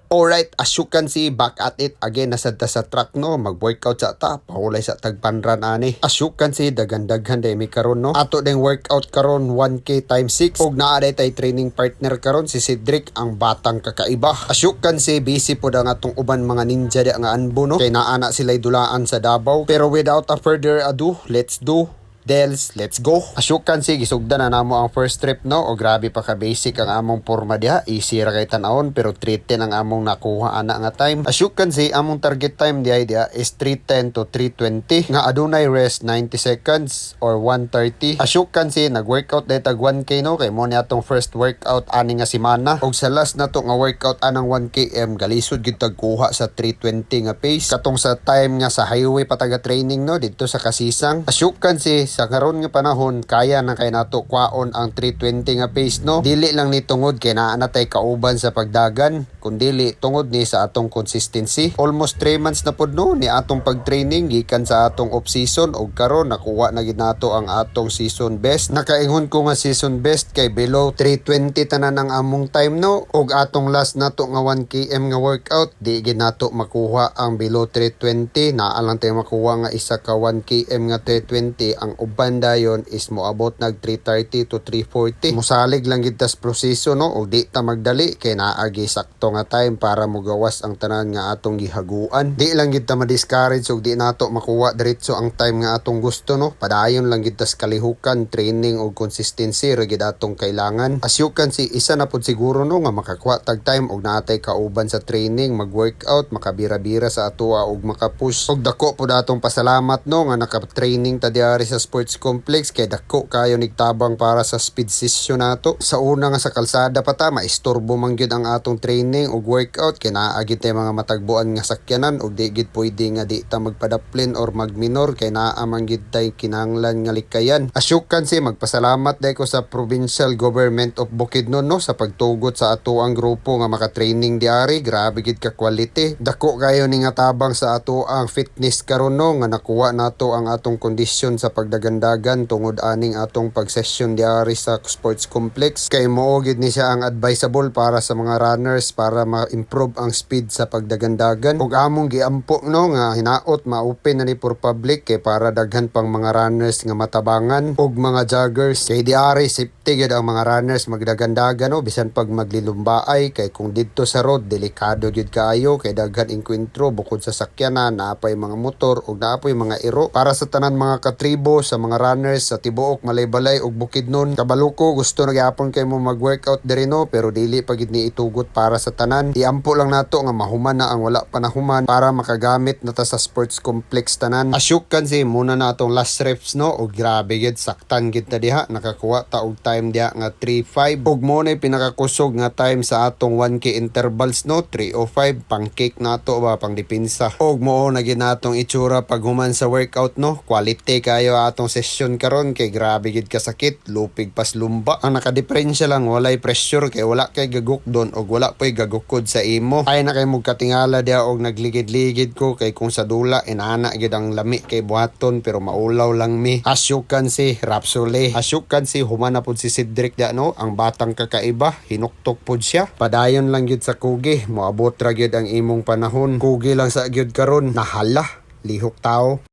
Alright, as you can see, back at it again, nasa sa track no, mag-workout sa ta, pahulay sa tagpanran ani. As you can see, daghan-daghan day mi karon no. Ato ding workout karon 1K times 6. Og naa day tay training partner karon si Cedric, ang batang kakaiba. As you can see, busy po ang atong uban mga ninja di nga anbo no. Kay naa na sila dulaan sa Davao. Pero without a further ado, let's do Dels, let's go. As you can see, gisugdan na namo ang first trip no. O grabe pa ka basic ang among forma diha. Easy ra kay tan-awon pero 3:10 ang among nakuha ana nga time. As you can see, among target time diha is 3:10 to 3:20 nga adunay rest 90 seconds or 1:30. As you can see, nag-workout day tag 1K no, kay mo ni atong first workout ani nga semana. Og sa last na to nga workout anang 1km galisod gid tag kuha sa 3:20 nga pace. Katong sa time nga sa highway pataga training no didto sa Kasisang. As you can see, sa karon nga panahon kaya na kay nato kwaon ang 320 nga pace no. Dili lang ni tungod kay naa natay kauban sa pagdagan, kundili tungod ni sa atong consistency. Almost 3 months na pod no ni atong pagtraining gikan sa atong off season og karon nakuha na gid nato ang atong season best. Nakaingon ko nga season best kay below 320 tanan ang among time no. Og atong last nato nga 1km nga workout di gid nato makuha ang below 320. Naa lang tay makuha nga isa ka 1km nga 320. Ang uban dayon is moabot nag 330 to 340. Musalig lang gid tas proseso no og di ta magdali kay naagi sakto nga time para mogawas ang tanan nga atong gihaguan. Di lang gid ta ma-discourage og di nato makuha diretso ang time nga atong gusto no. Padayon lang gid tas kalihukan, training og consistency ra gid atong kailangan. As you can see, isa na pud siguro no nga makakuha tag time og natay kauban sa training, mag-workout, makabira-bira sa atoa og makapush. Og dako pud atong pasalamat no nga naka-training ta diari sa sports complex kay dako kayo nigtabang para sa speed session nato. Sa una nga sa kalsada pa ta maistorbo man gyud ang atong training ug workout kay naa gid tay mga matagbuan nga sakyanan ug di gid pwede nga di ta magpadaplin or magminor kay naa man gid tay kinahanglan nga likayan. As you can see, magpasalamat day ko sa Provincial Government of Bukidnon no sa pagtugot sa ato ang grupo nga maka-training diari. Grabe gid ka quality. Dako kayo ni nga tabang sa ato ang fitness karon no nga nakuha nato ang atong kondisyon sa pagdagandagan tungod aning atong pag-session diari sa sports complex. Kay mao gid ni siya ang advisable para sa mga runners para ma-improve ang speed sa pagdagandagan. Ug among giampo no nga hinaot ma-open na ni for public kay para daghan pang mga runners nga matabangan ug mga joggers. Kay diari safety gid ang mga runners magdagandagan no bisan pag maglilumbaay kay kung didto sa road delikado gid kaayo kay daghan engkwentro bukod sa sakyanan naapay mga motor ug naapay mga iro. Para sa tanan mga katribo sa mga runners sa tibuok Malaybalay ug Bukidnon, kabalo ko gusto na gyapon kay mo mag-workout diri no pero dili pa gid ni itugot para sa tanan. Iampo lang nato nga mahuman na ang wala pa nahuman para makagamit na ta sa sports complex tanan. As you can see, muna na atong last reps no ug grabe gid saktan gid ta diha, nakakuha ta og time diha nga 3:05 ug mo na pinakakusog nga time sa atong 1K intervals no 3:05 pang cake nato ba pang depensa. Ug mo na gid natong itsura pag human sa workout no. Quality kayo atong session karon kay grabe gid kasakit, lupig pas lumba. Ang nakadiferensya lang walay pressure kay wala kay gagukdon og wala poy gagukod sa imo. Ay na kay mo katingala dia og nagligid-ligid ko kay kung sa dula inana gid ang lami kay buhaton pero maulaw lang mi. As you can see, Rapsole. As you can see, human na pud si Cedric dia no, ang batang kakaiba, hinuktok pud siya. Padayon lang gyud sa kugi, moabot ra gyud ang imong panahon. Kugi lang sa gyud karon, nahala, lihok tao.